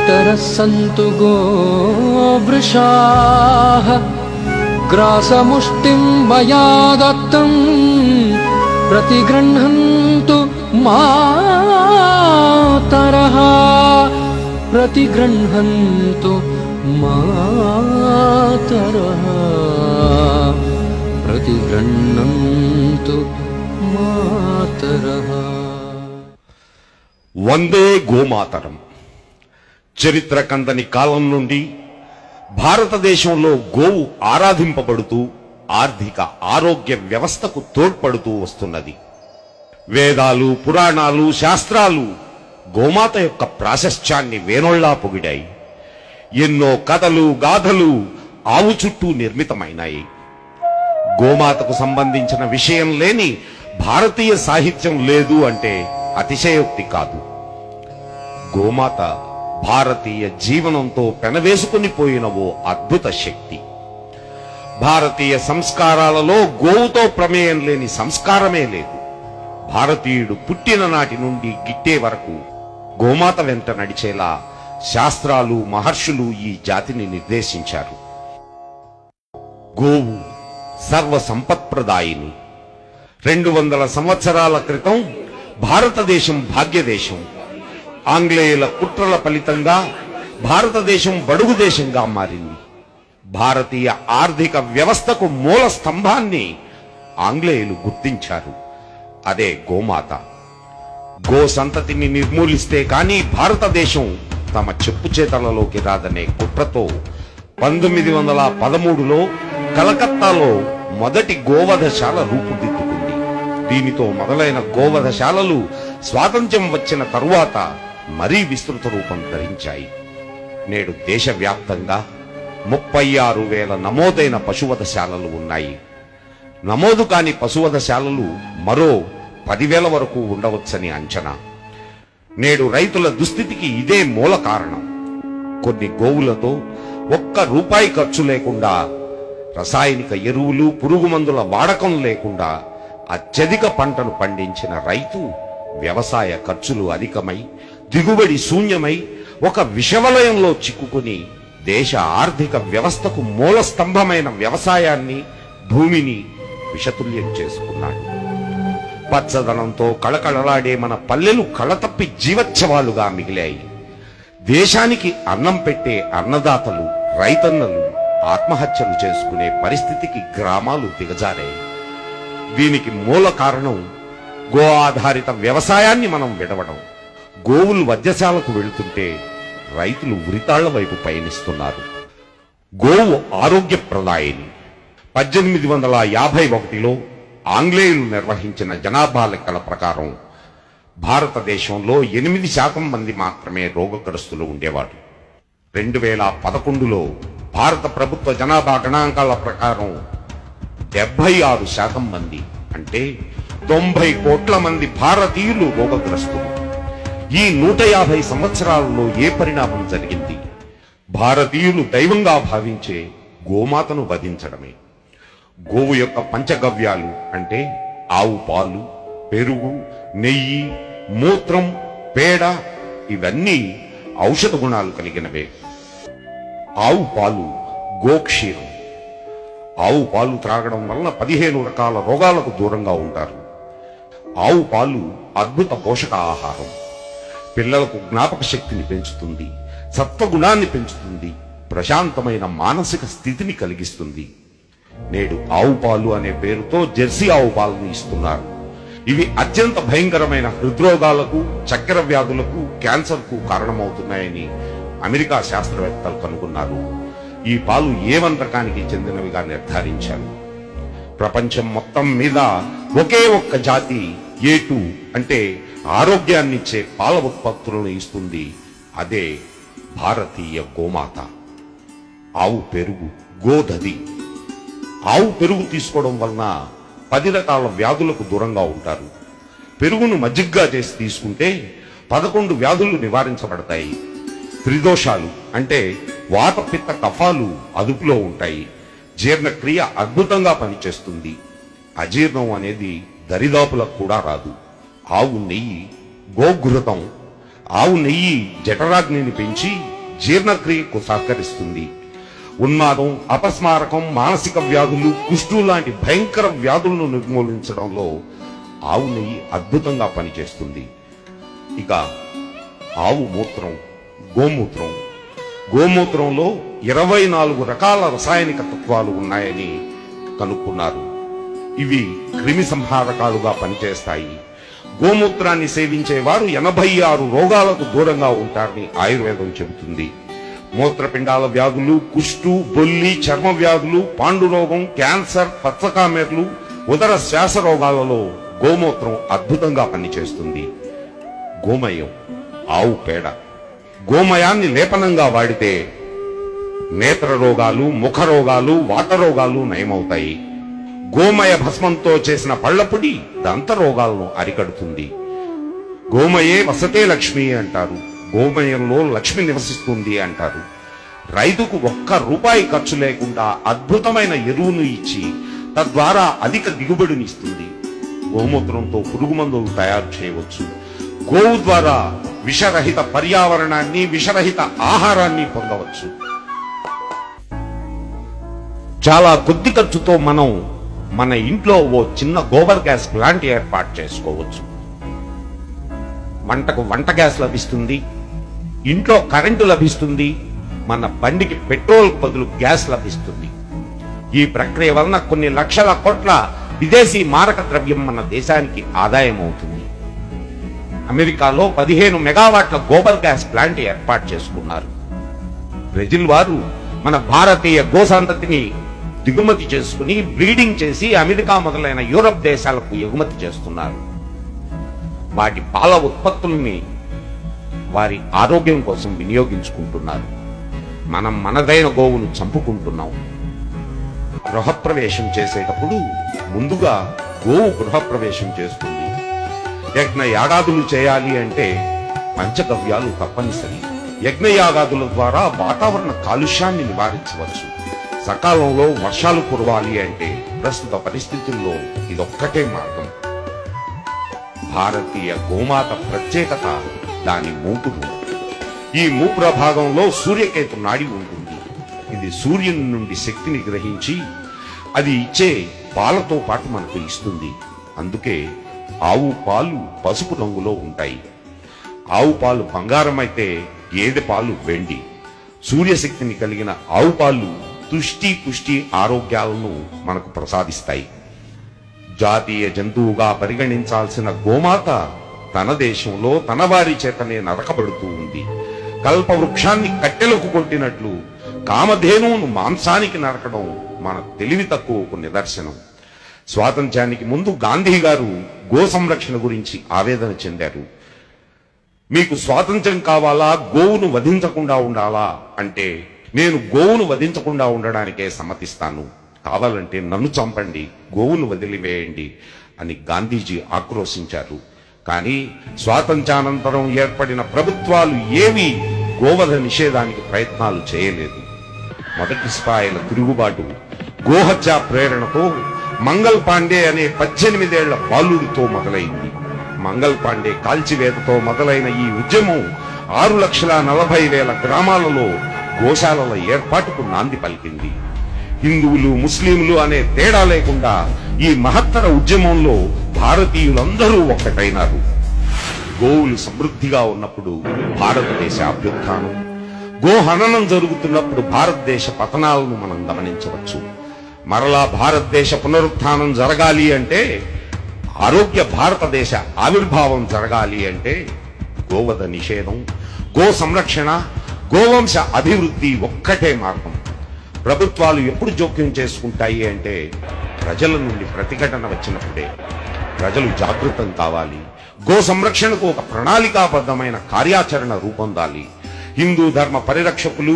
पितरः सन्तु गोवृषाः ग्रासमुष्टिं मया दत्तं प्रतिगृह्णन्तु मातरः प्रतिगृह्णन्तु मातरः प्रतिगृह्णन्तु मातरः। వందే గోమాతరం. చరిత్ర కందని కాలం నుండి భారతదేశంలో గోవు ఆరాధింపబడుతూ ఆర్థిక ఆరోగ్య వ్యవస్థకు తోడ్పడుతూ వస్తున్నది. వేదాలు, పురాణాలు, శాస్త్రాలు గోమాత యొక్క ప్రాశస్త్యాన్ని వేనోళ్లా పొగిడాయి. ఎన్నో కథలు, గాథలు ఆవు చుట్టూ నిర్మితమైనాయి. గోమాతకు సంబంధించిన విషయం లేని భారతీయ సాహిత్యం లేదు అంటే అతిశయోక్తి కాదు. గోమాత భారతీయ జీవనంతో పెనవేసుకుని పోయిన ఓ అద్భుత శక్తి. భారతీయ సంస్కారాలలో గోవుతో ప్రమేయం లేని సంస్కారమే లేదు. భారతీయుడు పుట్టిన నాటి నుండి గిట్టే వరకు గోమాత వెంట నడిచేలా శాస్త్రాలు, మహర్షులు ఈ జాతిని నిర్దేశించారు. గోవు సర్వ సంపత్ప్రదాయిని. 200 సంవత్సరాల క్రితం భారతదేశం భాగ్యదేశం. ఆంగ్లేయుల కుట్రల ఫలితంగా భారతదేశం బడుగు దేశంగా మారింది. భారతీయ ఆర్థిక వ్యవస్థకు మూల స్తంభాన్ని ఆంగ్లేయులు గుర్తించారు. అదే గోమాత. గో సంతతిని నిర్మూలిస్తే కానీ భారతదేశం తమ చెప్పు చేతలలోకి రాదనే కుట్రతో 1913లో కలకత్తాలో మొదటి గోవధశాల రూపుదిద్దుకుంది. దీనితో మొదలైన గోవధశాలలు స్వాతంత్ర్యం వచ్చిన తరువాత మరీ విస్తృత రూపం ధరించాయి. నేడు దేశవ్యాప్తంగా 36,000 నమోదైన పశువధశాలలు ఉన్నాయి. నమోదు కాని పశువధశాలలు మరో 10,000 వరకు ఉండవచ్చని అంచనా. నేడు రైతుల దుస్థితికి ఇదే మూల కారణం. కొన్ని గోవులతో ₹1 ఖర్చు లేకుండా, రసాయనిక ఎరువులు, పురుగు మందుల వాడకం లేకుండా అత్యధిక పంటను పండించిన రైతు వ్యవసాయ ఖర్చులు అధికమై, దిగుబడి శూన్యమై ఒక విషవలయంలో చిక్కుకుని దేశ ఆర్థిక వ్యవస్థకు మూల స్తంభమైన వ్యవసాయాన్ని, భూమిని విషతుల్యం చేసుకున్నాడు. పచ్చదనంతో కళకళలాడే మన పల్లెలు కళతప్పి జీవోత్సవాలుగా మిగిలాయి. దేశానికి అన్నం పెట్టే అన్నదాతలు, రైతన్నలు ఆత్మహత్యలు చేసుకునే పరిస్థితికి గ్రామాలు దిగజారాయి. దీనికి మూల కారణం గో ఆధారిత వ్యవసాయాన్ని మనం విడవడం. గోవులు వధ్యశాలకు వెళుతుంటే రైతులు ఉరితాళ్ల వైపు పయనిస్తున్నారు. గోవు ఆరోగ్యప్రదాయిని. 1851లో ఆంగ్లేయులు నిర్వహించిన జనాభా లెక్కల ప్రకారం భారతదేశంలో 8% మంది మాత్రమే రోగగ్రస్తులు ఉండేవారు. 2011లో భారత ప్రభుత్వ జనాభా గణాంకాల ప్రకారం 76% మంది, అంటే 90 కోట్ల మంది భారతీయులు రోగగ్రస్తులు. ఈ 150 సంవత్సరాలలో ఏ పరిణామం జరిగింది? భారతీయులు దైవంగా భావించే గోమాతను వధించడమే. గోవు యొక్క పంచగవ్యాలు అంటే ఆవు పాలు, పెరుగు, నెయ్యి, మూత్రం, పేడ ఇవన్నీ ఔషధ గుణాలు కలిగినవే. ఆవు పాలు గోక్షీరం. ఆవు పాలు త్రాగడం వలన 15 రకాల రోగాలకు దూరంగా ఉంటారు. ఆవు పాలు అద్భుత పోషక ఆహారం. పిల్లలకు జ్ఞాపక శక్తిని పెంచుతుంది, సత్వగుణాన్ని పెంచుతుంది, ప్రశాంతమైన మానసిక స్థితిని కలిగిస్తుంది. నేడు ఆవు పాలు అనే పేరుతో జెర్సీ ఆవు పాలను ఇస్తున్నారు. ఇవి అత్యంత భయంకరమైన హృద్రోగాలకు, చక్కెర వ్యాధులకు, క్యాన్సర్కు కారణమవుతున్నాయని అమెరికా శాస్త్రవేత్తలు కనుగొన్నారు. ఈ పాలు A1 రకానికి చెందినవిగా నిర్ధారించారు. ప్రపంచం మొత్తం మీద ఒకే ఒక్క జాతి A2 అంటే ఆరోగ్యాన్నిచ్చే పాల ఉత్పత్తులను ఇస్తుంది. అదే భారతీయ గోమాత. ఆవు పెరుగు, గోదధి. ఆవు పెరుగు తీసుకోవడం వలన 10 రకాల వ్యాధులకు దూరంగా ఉంటారు. పెరుగును మజ్జిగగా చేసి తీసుకుంటే 11 వ్యాధులు నివారించబడతాయి. త్రిదోషాలు అంటే వాత, పిత్త, కఫాలు అదుపులో ఉంటాయి. జీర్ణక్రియ అద్భుతంగా పనిచేస్తుంది. అజీర్ణం అనేది దరిదాపులకు కూడా రాదు. ఆవు నెయ్యి, గోఘృతం. ఆవు నెయ్యి జఠరాగ్నిని పెంచి జీర్ణక్రియకు సహకరిస్తుంది. ఉన్మాదం, అపస్మారకం, మానసిక వ్యాధులు, కుష్టు లాంటి భయంకర వ్యాధులను నిర్మూలించడంలో ఆవు నెయ్యి అద్భుతంగా పనిచేస్తుంది. ఇక ఆవు మూత్రం, గోమూత్రం. గోమూత్రంలో 24 రకాల రసాయనిక తత్వాలు ఉన్నాయని కనుక్కున్నారు. ఇవి క్రిమి సంహారకాలుగా పనిచేస్తాయి. గోమూత్రాన్ని సేవించే వారు 86 రోగాలకు దూరంగా ఉంటారని ఆయుర్వేదం చెబుతుంది. మూత్రపిండాల వ్యాధులు, కుష్టు, బొల్లి, చర్మ వ్యాధులు, పాండురోగం, క్యాన్సర్, పచ్చకామెర్లు, ఉదర శ్వాస రోగాలలో గోమూత్రం అద్భుతంగా పనిచేస్తుంది. గోమయం, ఆవు పేడ. గోమయాన్ని లేపనంగా వాడితే నేత్ర రోగాలు, ముఖ రోగాలు, వాత రోగాలు నయమవుతాయి. గోమయ భస్మంతో చేసిన పళ్లపుడి దంత రోగాలను అరికడుతుంది. గోమయే వసతే లక్ష్మి అంటారు. గోమయంలో లక్ష్మి నివసిస్తుంది అంటారు. రైతుకు ₹1 ఖర్చు లేకుండా అద్భుతమైన ఎరువును ఇచ్చి తద్వారా అధిక దిగుబడినిస్తుంది. గోమూత్రంతో పురుగు మందులు తయారు చేయవచ్చు. గోవు ద్వారా విషరహిత పర్యావరణాన్ని, విషరహిత ఆహారాన్ని పొందవచ్చు. చాలా కొద్ది ఖర్చుతో మనం మన ఇంట్లో ఓ చిన్న గోబర్ గ్యాస్ ప్లాంట్ ఏర్పాటు చేసుకోవచ్చు. వంటకు వంట గ్యాస్ లభిస్తుంది, ఇంట్లో కరెంటు లభిస్తుంది, మన బండికి పెట్రోల్ బదులు గ్యాస్ లభిస్తుంది. ఈ ప్రక్రియ వలన కొన్ని లక్షల కోట్ల విదేశీ మారక ద్రవ్యం మన దేశానికి ఆదాయం అవుతుంది. అమెరికాలో 15 మెగావాట్ల గోబర్ గ్యాస్ ప్లాంట్ ఏర్పాటు చేసుకున్నారు. బ్రెజిల్ వారు మన భారతీయ గోసంతతిని దిగుమతి చేసుకుని బ్రీడింగ్ చేసి అమెరికా మొదలైన యూరప్ దేశాలకు ఎగుమతి చేస్తున్నారు. వాటి పాల ఉత్పత్తుల్ని వారి ఆరోగ్యం కోసం వినియోగించుకుంటున్నారు. మనం మనదైన గోవును చంపుకుంటున్నాం. గృహప్రవేశం చేసేటప్పుడు ముందుగా గోవు గృహప్రవేశం చేస్తుంది. యజ్ఞ యాగాదులు చేయాలి అంటే పంచగవ్యాలు తప్పనిసరి. యజ్ఞయాగాదుల ద్వారా వాతావరణ కాలుష్యాన్ని నివారించవచ్చు. సకాలంలో వర్షాలు కురవాలి అంటే ప్రస్తుత పరిస్థితుల్లో ఇదొక్కటే మార్గం. భారతీయ గోమాత ప్రత్యేకత దాని మూపురు. ఈ మూపుర భాగంలో సూర్యకేతు నాడి ఉంటుంది. ఇది సూర్యుని నుండి శక్తిని గ్రహించి అది ఇచ్చే పాలతో పాటు మనకు ఇస్తుంది. అందుకే ఆవు పాలు పసుపు రంగులో ఉంటాయి. ఆవు పాలు బంగారం అయితే గేదె పాలు వెండి. సూర్యశక్తిని కలిగిన ఆవు పాలు తుష్టి, పుష్టి, ఆరోగ్యాలను మనకు ప్రసాదిస్తాయి. జాతీయ జంతువుగా పరిగణించాల్సిన గోమాత తన దేశంలో తన వారి చేతనే నరకబడుతూ ఉంది. కల్పవృక్షాన్ని కట్టెలకు కొట్టినట్లు కామధేనువును మాంసానికి నరకడం మన తెలివి తక్కువకు నిదర్శనం. స్వాతంత్ర్యానికి ముందు గాంధీ గారు గో సంరక్షణ గురించి ఆవేదన చెందారు. మీకు స్వాతంత్ర్యం కావాలా, గోవును వధించకుండా ఉండాలా అంటే నేను గోవును వధించకుండా ఉండడానికే సమ్మతిస్తాను. కావాలంటే నన్ను చంపండి, గోవును వదిలివేయండి అని గాంధీజీ ఆక్రోశించారు. కానీ స్వాతంత్ర్యానంతరం ఏర్పడిన ప్రభుత్వాలు ఏవి గోవధ నిషేధానికి ప్రయత్నాలు చేయలేదు. మొదటి స్థాయిల తిరుగుబాటు గోహత్య ప్రేరణతో మంగల్ పాండే అనే 18 ఏళ్ల బాలుడితో మొదలైంది. మంగల్ పాండే కాల్చివేతతో మొదలైన ఈ ఉద్యమం 6,40,000 గ్రామాలలో గోశాలల ఏర్పాటుకు నాంది పలికింది. హిందువులు, ముస్లింలు అనే తేడా లేకుండా ఈ మహత్తర ఉద్యమంలో భారతీయులందరూ ఒక్కటైనారు. గోవులు సమృద్ధిగా ఉన్నప్పుడు భారతదేశ అభ్యుత్థానం, గోహననం జరుగుతున్నప్పుడు భారతదేశ పతనాలను మనం గమనించవచ్చు. మరలా భారతదేశ పునరుత్థానం జరగాలి అంటే, ఆరోగ్య భారతదేశ ఆవిర్భావం జరగాలి అంటే గోవధ నిషేధం, గో సంరక్షణ, గోవంశ అభివృద్ధి ఒక్కటే మార్గం. ప్రభుత్వాలు ఎప్పుడు జోక్యం చేసుకుంటాయి అంటే ప్రజల నుండి ప్రతిఘటన వచ్చినప్పుడే. ప్రజలు జాగృతం కావాలి. గో సంరక్షణకు ఒక ప్రణాళికాబద్ధమైన కార్యాచరణ రూపొందాలి. హిందూ ధర్మ పరిరక్షకులు,